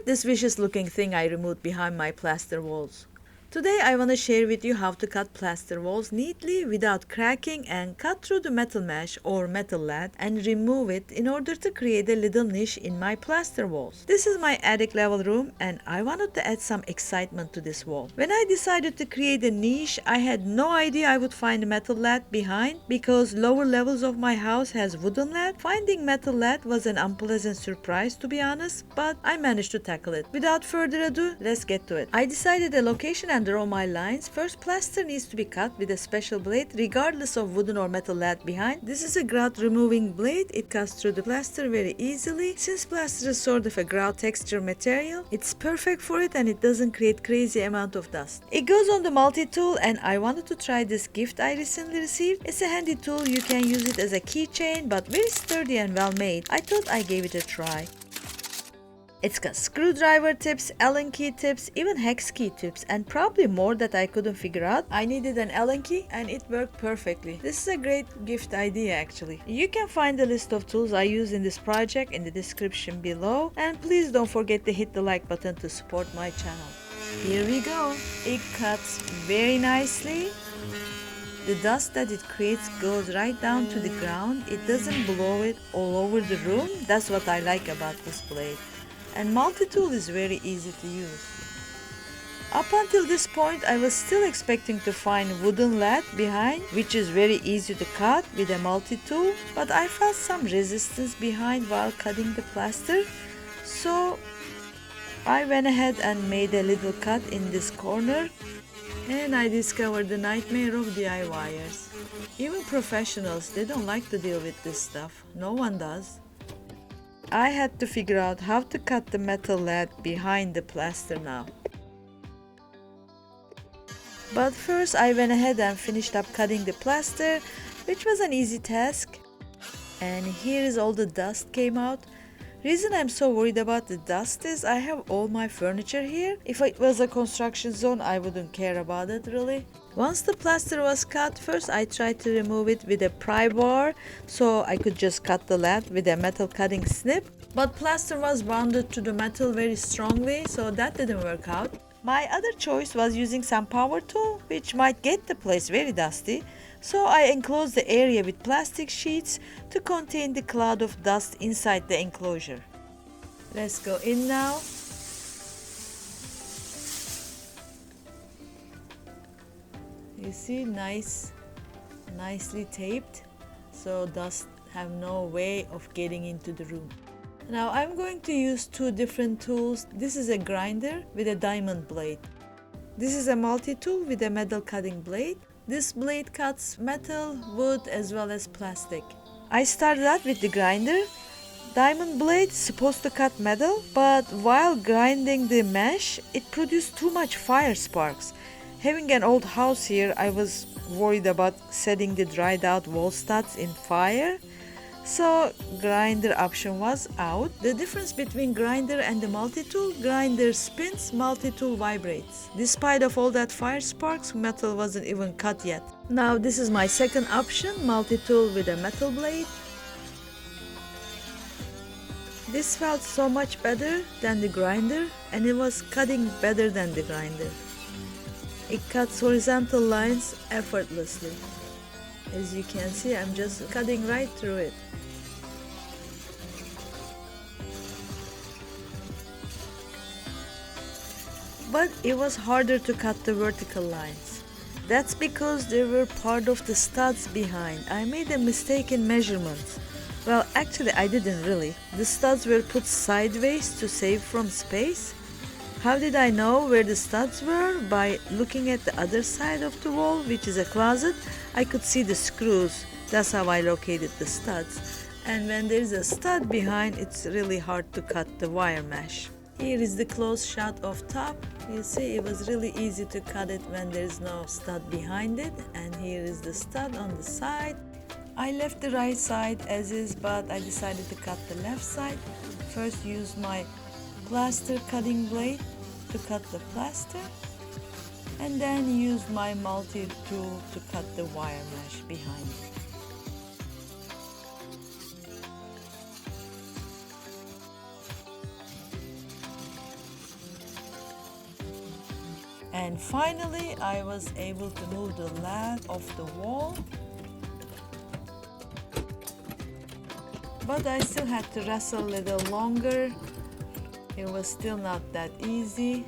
at this vicious looking thing I removed behind my plaster walls. Today I want to share with you how to cut plaster walls neatly without cracking and cut through the metal mesh or metal lath and remove it in order to create a little niche in my plaster walls. This is my attic level room and I wanted to add some excitement to this wall. When I decided to create a niche, I had no idea I would find metal lath behind because lower levels of my house has wooden lath. Finding metal lath was an unpleasant surprise, to be honest, but I managed to tackle it. Without further ado, let's get to it. I decided the location and draw my lines. First, plaster needs to be cut with a special blade regardless of wooden or metal lath behind. This is a grout removing blade. It cuts through the plaster very easily. Since plaster is sort of a grout texture material, it's perfect for it and it doesn't create crazy amount of dust. It goes on the multi-tool and I wanted to try this gift I recently received. It's a handy tool. You can use it as a keychain but very sturdy and well made. I thought I gave it a try. It's got screwdriver tips, Allen key tips, even hex key tips, and probably more that I couldn't figure out. I needed an Allen key and it worked perfectly. This is a great gift idea actually. You can find the list of tools I use in this project in the description below, and please don't forget to hit the like button to support my channel. Here we go. It cuts very nicely. The dust that it creates goes right down to the ground. It doesn't blow it all over the room. That's what I like about this blade. And multi-tool is very easy to use. Up until this point, I was still expecting to find wooden lath behind, which is very easy to cut with a multi-tool, but I felt some resistance behind while cutting the plaster, so I went ahead and made a little cut in this corner, and I discovered the nightmare of DIYers. Even professionals, they don't like to deal with this stuff. No one does. I had to figure out how to cut the metal lath behind the plaster now. But first I went ahead and finished up cutting the plaster, which was an easy task. And here is all the dust came out. Reason I'm so worried about the dust is I have all my furniture here. If it was a construction zone, I wouldn't care about it really. Once the plaster was cut, first I tried to remove it with a pry bar so I could just cut the lath with a metal cutting snip. But plaster was bonded to the metal very strongly, so that didn't work out. My other choice was using some power tool, which might get the place very dusty. So I enclosed the area with plastic sheets to contain the cloud of dust inside the enclosure. Let's go in now. You see, nicely taped, so dust have no way of getting into the room. Now I'm going to use two different tools. This is a grinder with a diamond blade. This is a multi-tool with a metal cutting blade. This blade cuts metal, wood as well as plastic. I started out with the grinder. Diamond blade is supposed to cut metal, but while grinding the mesh, it produced too much fire sparks. Having an old house here, I was worried about setting the dried out wall studs in fire, so grinder option was out. The difference between grinder and the multi-tool, grinder spins, multi-tool vibrates. Despite of all that fire sparks, metal wasn't even cut yet. Now this is my second option, multi-tool with a metal blade. This felt so much better than the grinder and it was cutting better than the grinder. It cuts horizontal lines effortlessly. As you can see, I'm just cutting right through it. But it was harder to cut the vertical lines. That's because they were part of the studs behind. I made a mistake in measurements. Well, actually I didn't really. The studs were put sideways to save from space. How did I know where the studs were? By looking at the other side of the wall, which is a closet. I could see the screws. That's how I located the studs. And when there's a stud behind, it's really hard to cut the wire mesh. Here is the close shot of top. You see, it was really easy to cut it when there's no stud behind it. And here is the stud on the side. I left the right side as is, but I decided to cut the left side. First use my plaster cutting blade to cut the plaster, and then use my multi-tool to cut the wire mesh behind it. And finally, I was able to move the lath off the wall. But I still had to wrestle a little longer. It was still not that easy.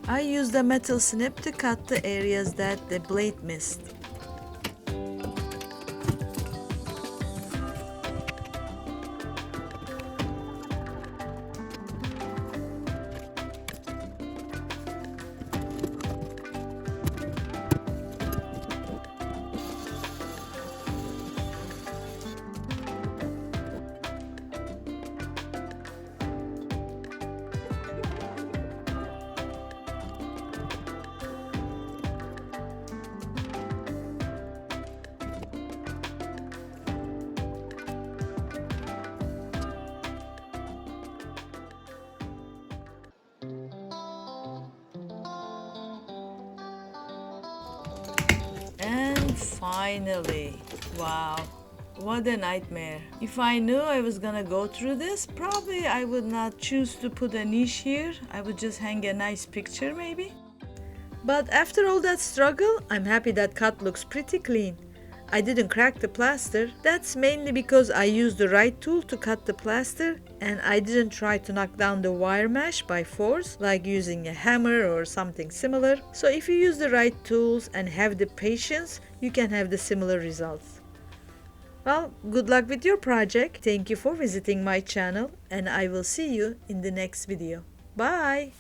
I used a metal snip to cut the areas that the blade missed. And finally, wow, what a nightmare. If I knew I was gonna go through this, probably I would not choose to put a niche here. I would just hang a nice picture maybe. But after all that struggle, I'm happy that cut looks pretty clean. I didn't crack the plaster. That's mainly because I used the right tool to cut the plaster and I didn't try to knock down the wire mesh by force like using a hammer or something similar. So if you use the right tools and have the patience, you can have the similar results. Well, good luck with your project. Thank you for visiting my channel and I will see you in the next video. Bye!